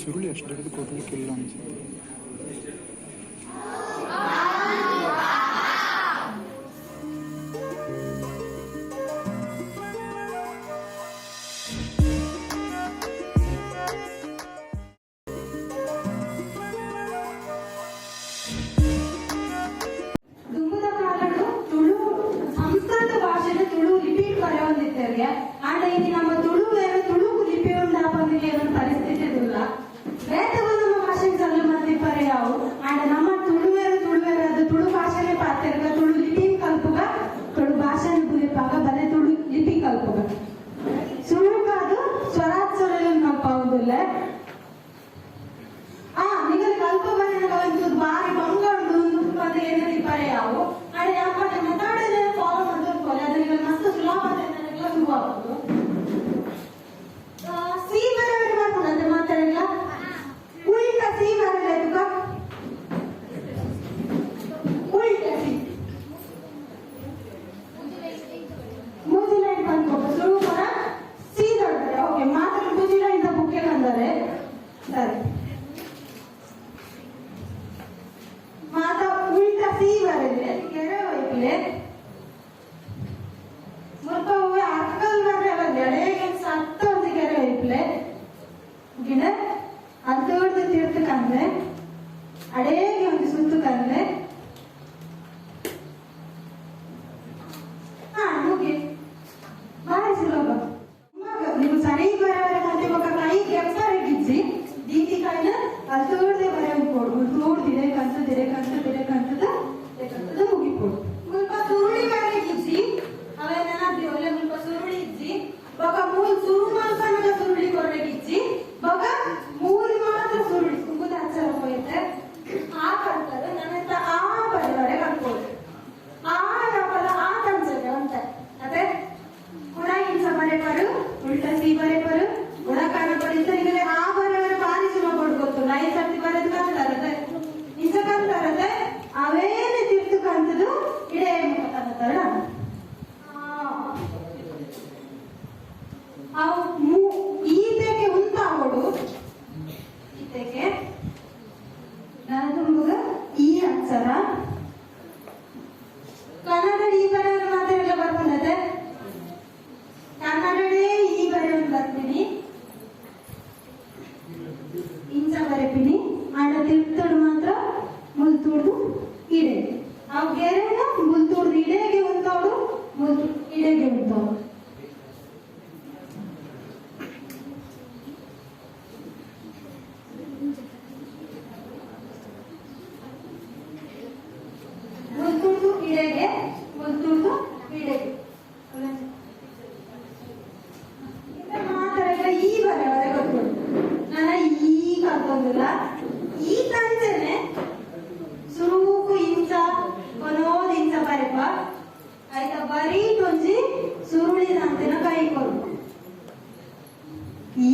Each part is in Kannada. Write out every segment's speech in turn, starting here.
ಸುರುಳಿ ಅಷ್ಟು ಕೊಡ್ಲಿಕ್ಕಿಲ್ಲ ಅನ್ಸುತ್ತೆ. ಆಂಡ ಇದು ನಮ್ಮ ತುಳು ಬೇರೆ ತುಳುಕು ಲಿಪಿ ಉಂಟಾಪಂದಿಗೆ ಪರಿಸ್ಥಿತಿ ಇಲ್ಲ ಬೇತಗಳು ನಮ್ಮ ಭಾಷೆಗೆ ಸಲ್ಲು ಮಾಡ್ತಿಪ್ಪಾರೆ ಯಾವು ಆಂಡ ನಮ್ಮ ತುಳು ಬೇರೆ ಅದು ತುಳು ಭಾಷೆನೇ ಪಾತ್ರ ತುಳು ಲಿಪಿ ಕಲ್ಪುಗ ತುಳು ಭಾಷೆ ಕುಲಿಪಾಗ ಬಲೆ ತುಳು ಲಿಪಿ ಕಲ್ಪುಗ ಸುಳುಕ ಅದು ಸ್ವರಾಕ್ಷರ ಕಲ್ಪಾವುದಿಲ್ಲ ನಿಮಗೆ ಕಲ್ಪ ಬಂದ ಬಾರಿ ಬಂಗ ಉಂಟು ಅಂತ ಏನಿಪ್ಪಾರೆ ಯಾವು ಆಂಡ ಯಾಕೆ ಮಾತಾಡೋದೇ ಫಾಲೋ ಮಾಡಿದ್ರೆ ಅದಕ್ಕೆ ಮಸ್ತ್ ಸುಲಭ ಶುರುವಾಗುದು ಸಿ ಬರೋರು ಮಾಡ್ಕೊಂಡ್ರೆ ಮಾತಾಡಿಲ್ಲ ಉಲ್ಟ ಸಿ ಬರಲ್ಲ ಉಲ್ಟ ಸಿ ಮುಜಿಲೈಟ್ ಬಂದ್ಕೊಟ್ಟು ಶುರು ಬರ ಸಿ ದೊಡ್ಡರೆ ಓಕೆ ಮಾತ್ರ ಮುಜಿಲೈಟ್ ಬುಕ್ಕೆ ಬಂದರೆ ಸರಿ ಮಾತ ಉಲ್ಟ ಸಿ ಬರಲಿ ಕೆರೆ ಹೋಯ್ತಿಲೆ ಗಿಡ ಅರ್ಧೋರ್ಧ ತೀರ್ಥ ಕಂದ್ರೆ ಅಡೇಗೆ ಒಂದು ಸುತ್ತು ಕಂದ್ರೆ ಮುಗಿ ಬಾರಿ ಸುಲಭ ನೀವು ಸರಿ ಬರೋವರೆ ಮತ್ತೆ ಮಕ್ಕ ಕೈ ಕೆಂಪರಗಿಚ್ಚಿ ದೀತಿ ಕಾಯಿನ ಅರ್ಧೋರ್ಧೆ ಬರೋದು ಕೊಡು ತೋಡ್ದಿರೆ ಕಂತದ ಮುಗಿಕೊಡು ಮುಲ್ಪ ಸುರುಳಿ ಬರಗಿಚ್ಚಿ ಅವೇನ ಒಳ್ಳೆ ಮುಲ್ಪ ಸುರುಳಿ ಇಚ್ಚಿ ಬೊಕ ಮೂಲ್ ಸುರು ಮಲ್ಪನಗ ಸುರುಳಿ ಕೊರಗಿಚ್ಚಿ ಬೊಕ ಮೂರು ಮಾತ್ರ ಸುರುಳಿ ತುಂಬುದ ಅಚ್ಚರ ಹೋಯ್ತೆ ಆ ಕಲ್ತಾರೆ ನನ್ನ ಆ ಬರೆವರೆ ಕಲ್ಕೋದು ಆ ನಪಲ ಆ ತಂಚದೆ ಅಂತ ಅದೇ ಗುಣ ಇಂಚ ಬರೆಪರು ಉಲ್ಟ ಸಿ ಬರೆಪರು ಗುಣ ಕಾಣ ಬರೀತರಿಗಲೇ ಆ ಬರೆವರೆ ಬಾರಿ ಸುಲಭ ಕೊಡ್ಕೊತ್ತು ನೈ ಸರ್ತಿ ಬರೆದು ಕಲ್ತಾರದೆ ಇಂಚ ಕಲ್ತಾರದೆ ಅವೇನೆ ತಿರ್ತು ಕಂತದು ಇಡೇ ಮುಖ ಈತೆಗೆ ಉಂಟಾಗೋಡು ಈತೆಗೆ ನನದುಂಬುಗ ಈ ಅಕ್ಷರ ಕನ್ನಡ ಈ ಬರೆಯೋರು ಮಾತಾಡಲ್ಲ ಬರ್ಕೊಂಡದೆ ಕನ್ನಡನೇ ಈ ಬರೆಯೋದು ಬರ್ತೀನಿ ಇಂಚ ಬರೆಪಿನಿ ಆಡ ತಿರ್ತಡು ಮಾತ್ರ ಮುಲ್ತುಡ್ದು ಇಡೆ ಅವು ಗೆರೆನ ಮುಲ್ತುಡ್ದು ಇಡೆಗೆ ಉಂಟಾವಡು ಇಡೆಗೆ ಉಂಟಾವಡು ಇಡೆಗೆ ಮುಲ್ತುಡ್ದು ಇಡೆಗೆ ಮಾತಾಡ ಈ ಬರೆಯವರೆ ಗೊತ್ತು ನನ್ನ ಈ ಕಲ್ತೊಂದಿಲ್ಲ ಈ ತಂಚನೆ ಸುರುಕು ಇಂಚ ಕೊನೋದು ಇಂಚ ಬರೆಪ ಆಯ್ತಾ ಬರೀ ಟೊಂಜಿ ಸುರುಳಿದಂತೆನ ಕೈ ಕೊಡು ಈ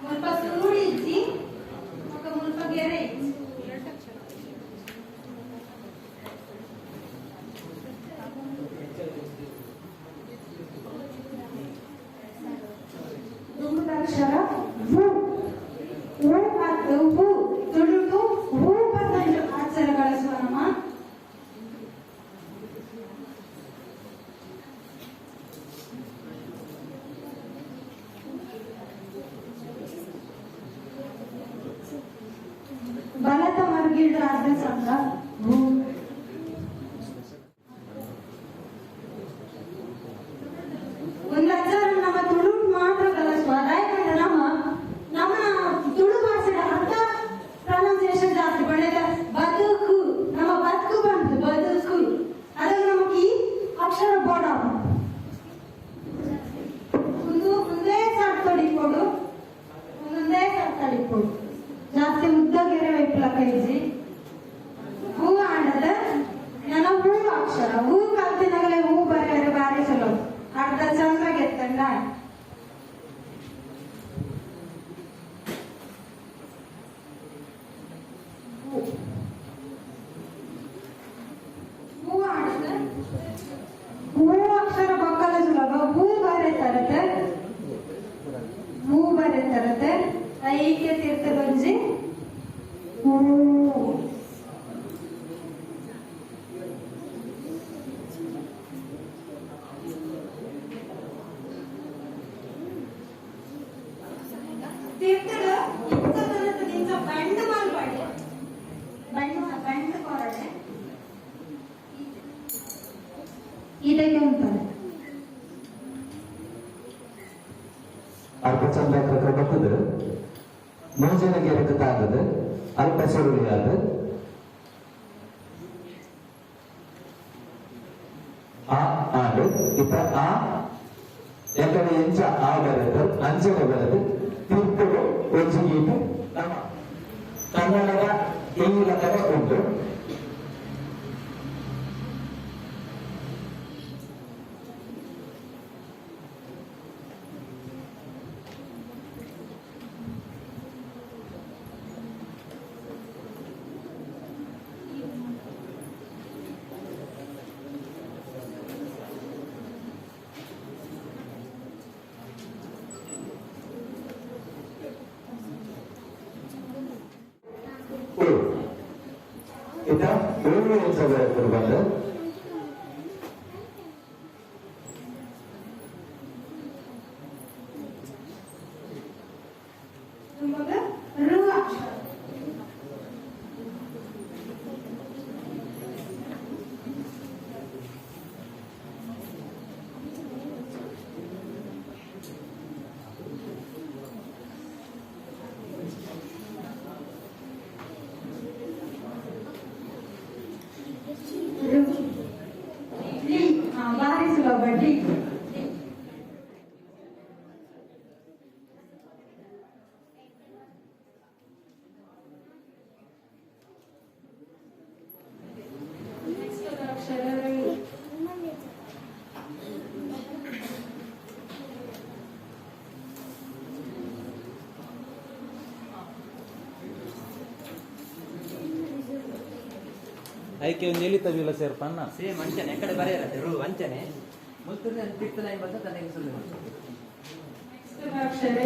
ಮುಲ್ಪ ಸುರುಳಿ ಇಚ್ಚಿ ಮುಲ್ಪ ಗೆರೆ ಇಚ್ಚಿ ದುಂಬುದಾಕ್ಷರ ಹೂ ತುಳುಕು ಹೂ ಬಂದ ಅಕ್ಷರಗಳ ಸ್ವರಮ ಬಲತ ಮರುಗಿಡ ಅರ್ಧ ಸಂಘ ಭೂ ಒಂದು ಅಕ್ಷರ ನಮ್ಮ ತುಳು ಮಾತ್ರ ಕಲಿಸುವ ಯಾಕಂದ್ರೆ ನಮ್ಮ ತುಳು ಭಾಷೆಯ ಅರ್ಧ ಪ್ರೊನೌನ್ಸಿಯೇಷನ್ ಜಾಸ್ತಿ ಬಳೆದ ಬದುಕು ನಮ್ಮ ಬದುಕು ಬಂತು ಬದುಕು ಅದಕ್ಕೆ ನಮಗೆ ಈ ಅಕ್ಷರ ಬೋಡ ಮುಂದೆ ಸಾರ್ತಡಿಕೊಡು ಮುಂದೆ ಸಾರ್ತಡಿಕೊಡು ಜಾಸ್ತಿ ಉದ್ದ ಗೆರೆ ವೈಪ್ಲ ಕೈಜಿ ತೀರ್ಥದ ಇಂಥದನ್ನದು ನಿಂತ ಬಂಡ್ ಮಾಡ್ಬಾಡಿ ಬಂಡ್ ಕೊರಡೆ ಇದಕ್ಕೆ ಉಂಟು ಅಲ್ಪ ಚಂದ ಬರ್ತದೆ ಮುಂಜಾನೆಗೆ ರಕ್ತಾಗದು ಅಲ್ಪ ಸುರುಳಿಯಾದ ಆ ಆಡು ಇತ್ತ ಆ ಯಾಕಂದ್ರೆ ಎಂಚ ಆ ಬರೆದು ಅಂಚನೆ ಬರೆದು ತೀರ್ಥರು ಒಚ್ಚಿಗೀಟು ನಮ್ಮ ಕನ್ನಡದ ಇಂಗ್ಲ ಕಡೆ ಉಂಟು. Kita dulu yang saya berbanda. Semoga ruang. बाहरी सुबह बढ़ी ಐಕೆ ಒಂದು ಎಲಿತವಿಲ್ಲ ಸೇರ್ಪನ್ನ ಸೇಮ್ ಅಂಚನೆ ಎಕಡೆ ಬರೆಯರತ್ತೆ ರು ಅಂಚನೆ ಮುಲ್ತುರ್ನೆ ಫಿಫ್ತ್ ಲೈನ್ ಬಂದ ತನಗೆ ಸುಳ್ಳು ಅಕ್ಷರ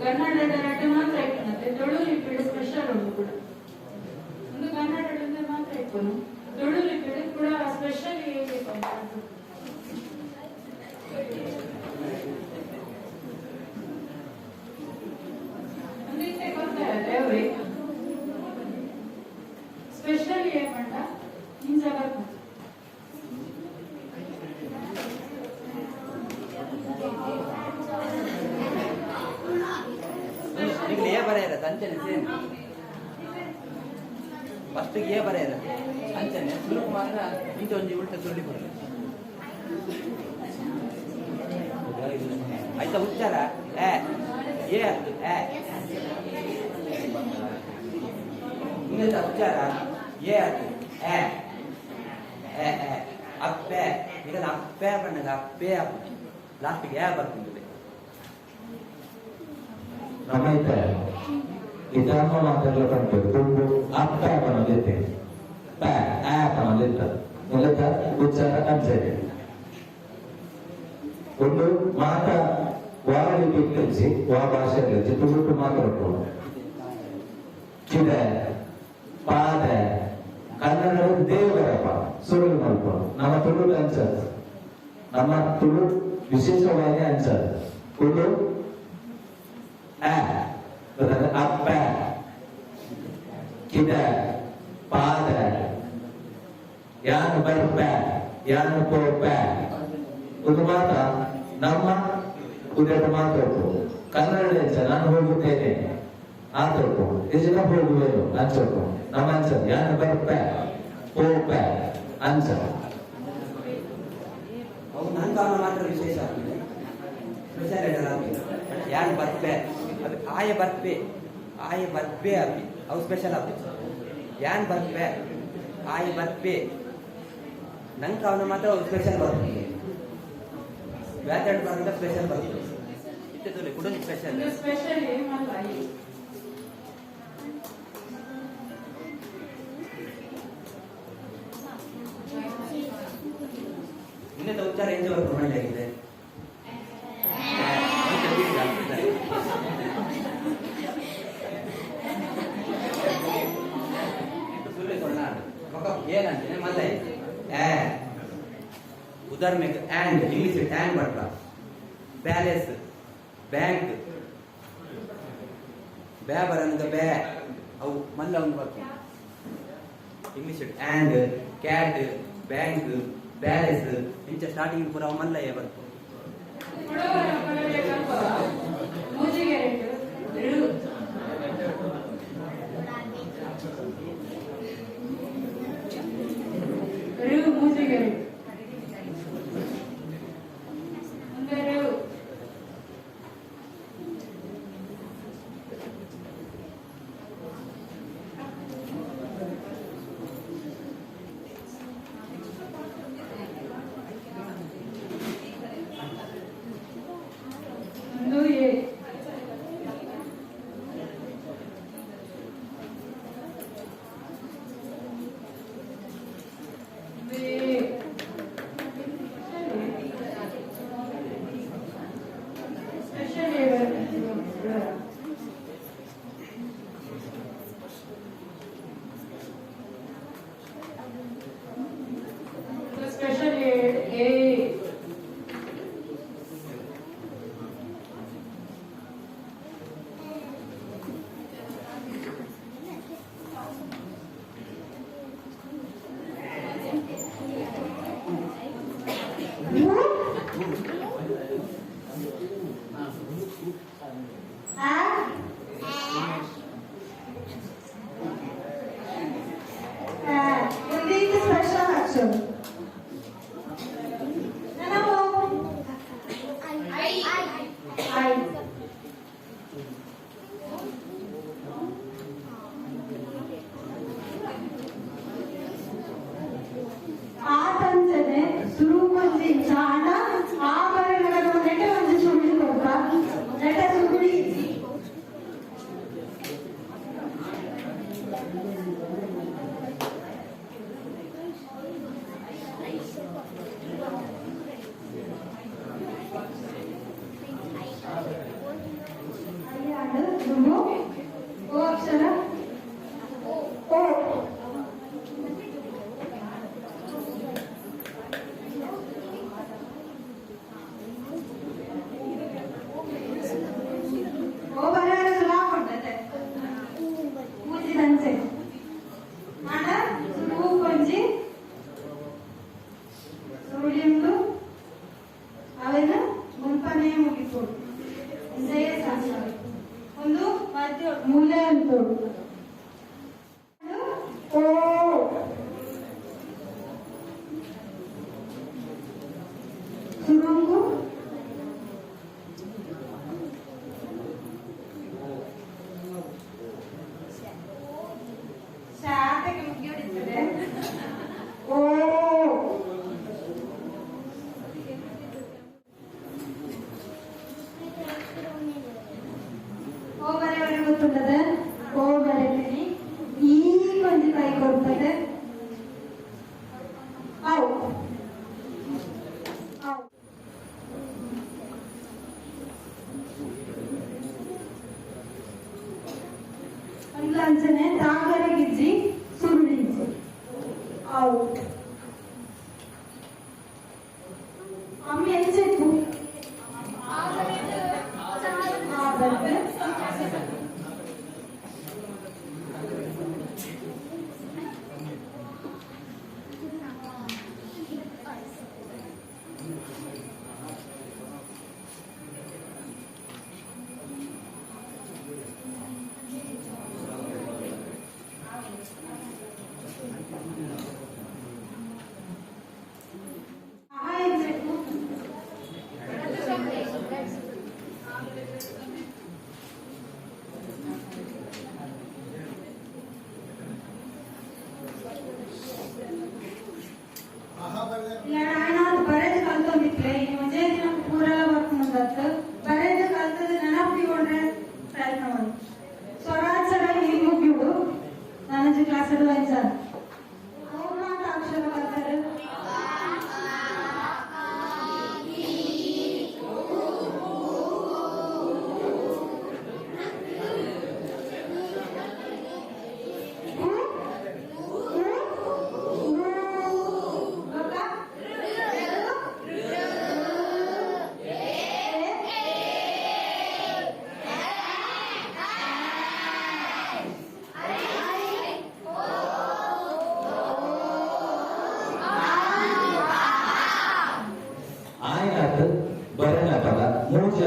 ಕನ್ನಡದ ರಡ್ಡು ಮಾತ್ರ ಇಟ್ಟನಂತೆ ತುಳು ಲಿಪಿಡ್ ಸ್ಪೆಷಲ್ ಉಂಟು ಕೂಡ ಒಂದು ಕನ್ನಡದಿಂದ ಮಾತ್ರ ಇಪ್ಪನು ತುಳು ಲಿಪಿಡ್ ಕೂಡ ಸ್ಪೆಷಲ್ ಒಂದಿತ್ತೆ ಗೊತ್ತಾಗತ್ತೆ ಅವ್ರಿ ಸ್ಪೆಷಲ್ ಏಮಂಡ ಹಿಂಸ ಬರ್ತದೆ ಏ ಬರೆಯರತ್ತೆ ಅಂಚನೆ ಸೇಮ್ ಫಸ್ಟ್ ಏ ಬರೆಯರತ್ತೆ ಅಂಚನೆ ಸುಲಭ ಮಾತ್ರ ಇಂಚ ಒಂಜಿ ಉಲ್ಟ ಸುಳ್ಳಿ ಬರಲ್ಲ ಆಯ್ತಾ ಉಚ್ಚಾರ ಏ ಅತ್ತು ಹಿಂಗಂತ ಉಚ್ಚಾರ ಏ ಅತ್ತು ಅಪ್ಪೆ ಈಗ ಅಪ್ಪೆ ಬಣ್ಣಗ ಅಪ್ಪೆ ಅಪ್ಪ ಲಾಸ್ಟಿಗೆ ಏ ಬರ್ತದೆ Namanya kita mau makan lepas tunggu apa yang nanti, apa nanti, mereka bicarakan saja. Untuk mata wali pikirsi, wabahasa itu tunggu mata pun. Kita pada karena dewa apa, suruh malpun, nama tulu ansar, nama tulu ವಿಶೇಷವಾಗಿ ansar, tulu berarti apa kita pada yang berpa yang berpa untuk mata nama udah mata itu karena ada jalan hoguteene atau itu istilah hoguero answer nama answer yang berpa berpa answer ಆಯ ಬರ್ಪೆ ಅಪ್ಪಿ ಅವು ಸ್ಪೆಷಲ್ ಅಪ್ಪಿ ಯಾನ್ ಬರ್ಪೆ ಆಯ ಬರ್ಪೆ ನಂಗೆ ಅವನ ಮಾತ್ರ ಅವು ಸ್ಪೆಷಲ್ ಬರ್ತದೆ ವ್ಯಾಕರಣ ಬರೋದ ಸ್ಪೆಷಲ್ ಬರ್ತದೆ ಇತ್ತೆ ಕೂಡ ಸ್ಪೆಷಲ್ ಸ್ಪೆಷಲ್ ಏಮಲ್ಲ ಇನ್ನೊಂದು ಉಚ್ಚಾರ ಹೆಚ್ಚು ಪ್ರಮಾಣವಾಗಿದೆ ಏನಂತೆ ಮಲ್ಲ ಉದಾಹರಣೆಗೆ ಆ್ಯಂಡ್ ಇಂಗ್ಲಿಷ್ ಆ್ಯಂಡ್ ಬರ್ತ ಪ್ಯಾಲೇಸ್ ಬ್ಯಾಂಕ್ ಬ್ಯಾ ಬರನಗ ಬ್ಯಾ ಅವು ಮಲ್ಲ ಒಂದು ಬರ್ತ English and cat bank palace ಇಂಚ ಸ್ಟಾರ್ಟಿಂಗ್ ಪೂರ ಅವು ಮಲ್ಲ ಬರ್ತು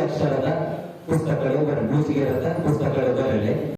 ಅಕ್ಷರದ ಪುಸ್ತಕಗಳು ಬರಲಿ, 100 ಪುಸ್ತಕಗಳು ಬರಲಿ.